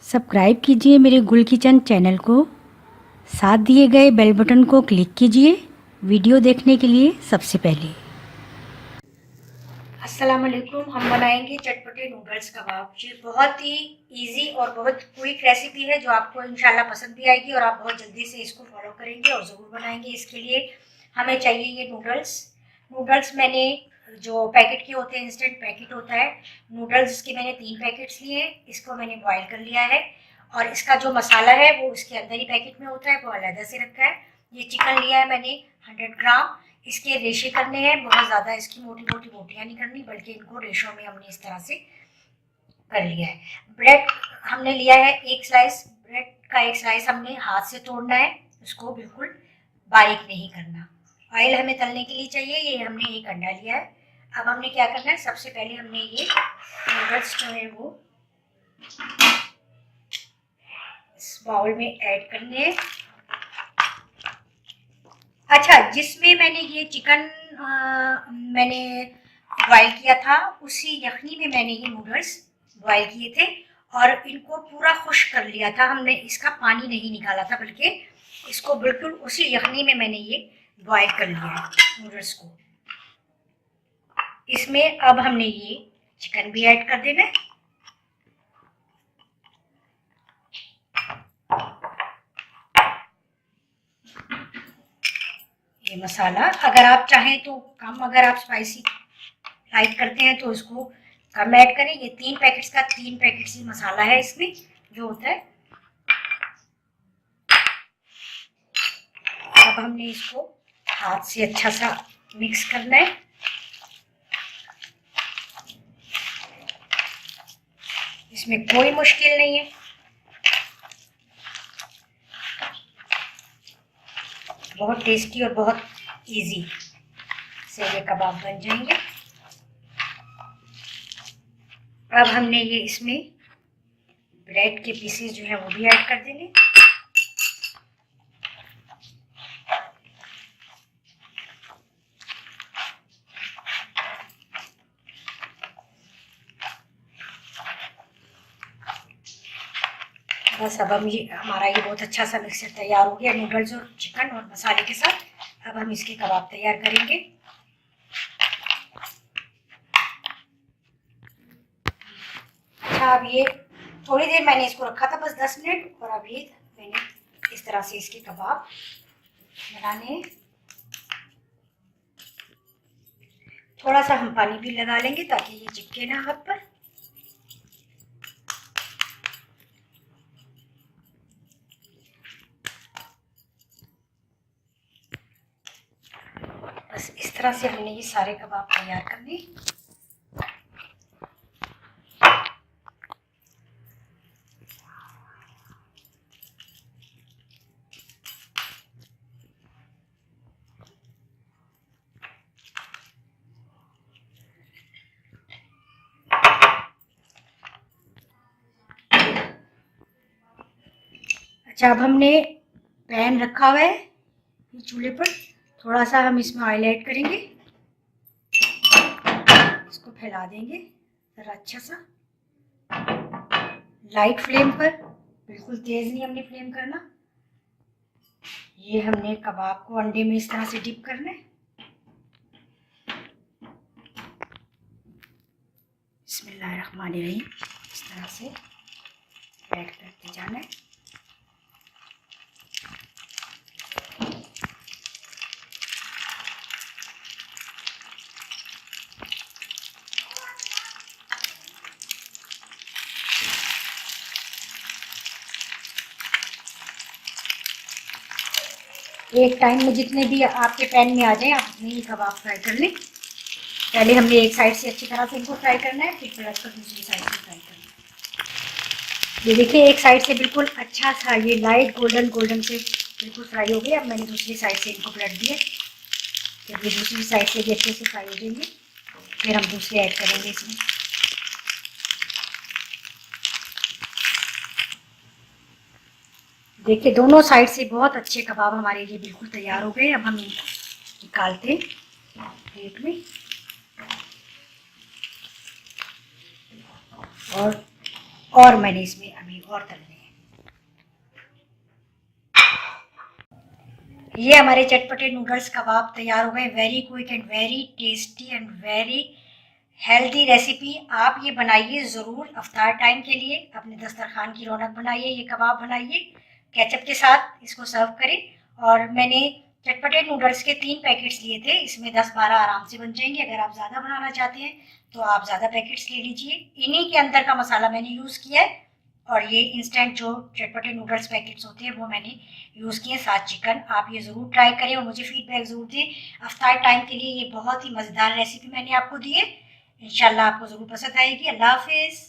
Subscribe कीजिए मेरे गुल किचन चैनल को, साथ दिए गए बेल बटन को क्लिक कीजिए वीडियो देखने के लिए सबसे पहले। अस्सलाम वालेकुम। हम बनाएंगे चटपटे नूडल्स कबाब। ये बहुत ही इजी और बहुत क्विक रेसिपी है जो आपको इंशाल्लाह पसंद भी आएगी और आप बहुत जल्दी से इसको फॉलो करेंगे और ज़रूर बनाएंगे। इसके लिए हमें चाहिए ये नूडल्स मैंने जो पैकेट के होते हैं, इंस्टेंट पैकेट होता है नूडल्स के, मैंने 3 पैकेट्स लिए। इसको मैंने बॉईल कर लिया है और इसका जो मसाला है वो इसके अंदर ही पैकेट में होता है, वो अलग से रखा है। ये चिकन लिया है मैंने 100 ग्राम। इसके रेशे करने हैं, बहुत ज़्यादा इसकी मोटी मोटी बोटियाँ नहीं करनी, बल्कि इनको रेशों में हमने इस तरह से कर लिया है। ब्रेड हमने लिया है एक स्लाइस, ब्रेड का एक स्लाइस हमने हाथ से तोड़ना है, उसको बिल्कुल बारीक नहीं करना। ऑयल हमें तलने के लिए चाहिए। ये हमने एक अंडा लिया है। अब हमने क्या करना है, सबसे पहले हमने ये नूडल्स जो है वो इस बाउल में ऐड करने हैं। अच्छा, जिसमें मैंने ये चिकन मैंने बॉयल किया था, उसी यखनी में मैंने ये नूडल्स बॉयल किए थे और इनको पूरा खुश्क कर लिया था। हमने इसका पानी नहीं निकाला था, बल्कि इसको बिल्कुल उसी यखनी में मैंने ये बॉयल कर लिया है नूडल्स को। इसमें अब हमने ये चिकन भी ऐड कर देना है। ये मसाला अगर आप चाहें तो कम, अगर आप स्पाइसी लाइक करते हैं तो इसको कम ऐड करें। ये 3 पैकेट्स का 3 पैकेट्स ही मसाला है इसमें जो होता है। अब हमने इसको हाथ से अच्छा सा मिक्स करना है। इसमें कोई मुश्किल नहीं है, बहुत टेस्टी और बहुत इजी से ये कबाब बन जाएंगे। अब हमने ये इसमें ब्रेड के पीसेस जो है वो भी ऐड कर देंगे। बस अब हम हमारा ये बहुत अच्छा सा मिक्सचर तैयार हो गया नूडल्स और चिकन और मसाले के साथ। अब हम इसके कबाब तैयार करेंगे। अच्छा, अब ये थोड़ी देर मैंने इसको रखा था, बस 10 मिनट, और अब ये मैंने इस तरह से इसके कबाब बनाने हैं। थोड़ा सा हम पानी भी लगा लेंगे ताकि ये चिपके ना हाथ पर। बस इस तरह से हमने ये सारे कबाब तैयार करने। अच्छा, अब हमने पैन रखा हुआ है चूल्हे पर, थोड़ा सा हम इसमें ऑयल ऐड करेंगे, इसको फैला देंगे जरा अच्छा सा, लाइट फ्लेम पर, बिल्कुल तेज नहीं हमने फ्लेम करना। ये हमने कबाब को अंडे में इस तरह से डिप करना है। बिस्मिल्लाहिर्रहमानिर्रहीम, इस तरह से ऐड करते जाना है। एक टाइम में जितने भी आपके पैन में आ जाए आप उतने ही कबाब फ्राई कर लें। पहले हमने एक साइड से अच्छी तरह से इनको फ्राई करना है, फिर पलट कर दूसरी साइड से फ्राई करना है। ये देखिए, एक साइड से बिल्कुल अच्छा सा ये लाइट गोल्डन से बिल्कुल फ्राई हो गया। अब मैंने दूसरी साइड से इनको पलट दिया, फिर ये दूसरी साइड से भी अच्छे से फ्राई हो जाएंगे। फिर हम दूसरे ऐड करेंगे इसमें। देखिए, दोनों साइड से बहुत अच्छे कबाब हमारे ये बिल्कुल तैयार हो गए। अब हम इनको निकालते हैं प्लेट में। और मैंने इसमें अभी और तलने हैं। ये हमारे चटपटे नूडल्स कबाब तैयार हो गए। Very quick and very tasty and very healthy recipe. आप ये बनाइए ज़रूर अफ्तार टाइम के लिए, अपने दस्तरखान की रौनक बनाइए। ये कबाब बनाइए, केचप के साथ इसको सर्व करें। और मैंने चटपटे नूडल्स के 3 पैकेट्स लिए थे, इसमें 10-12 आराम से बन जाएंगे। अगर आप ज़्यादा बनाना चाहते हैं तो आप ज़्यादा पैकेट्स ले लीजिए। इन्हीं के अंदर का मसाला मैंने यूज़ किया है, और ये इंस्टेंट जो चटपटे नूडल्स पैकेट्स होते हैं वो मैंने यूज़ किए, साथ चिकन। आप ये ज़रूर ट्राई करें और मुझे फीडबैक ज़रूर दें। अफ्तार टाइम के लिए ये बहुत ही मज़ेदार रेसिपी मैंने आपको दी है। इंशाल्लाह आपको ज़रूर पसंद आएगी। अल्लाह हाफिज़।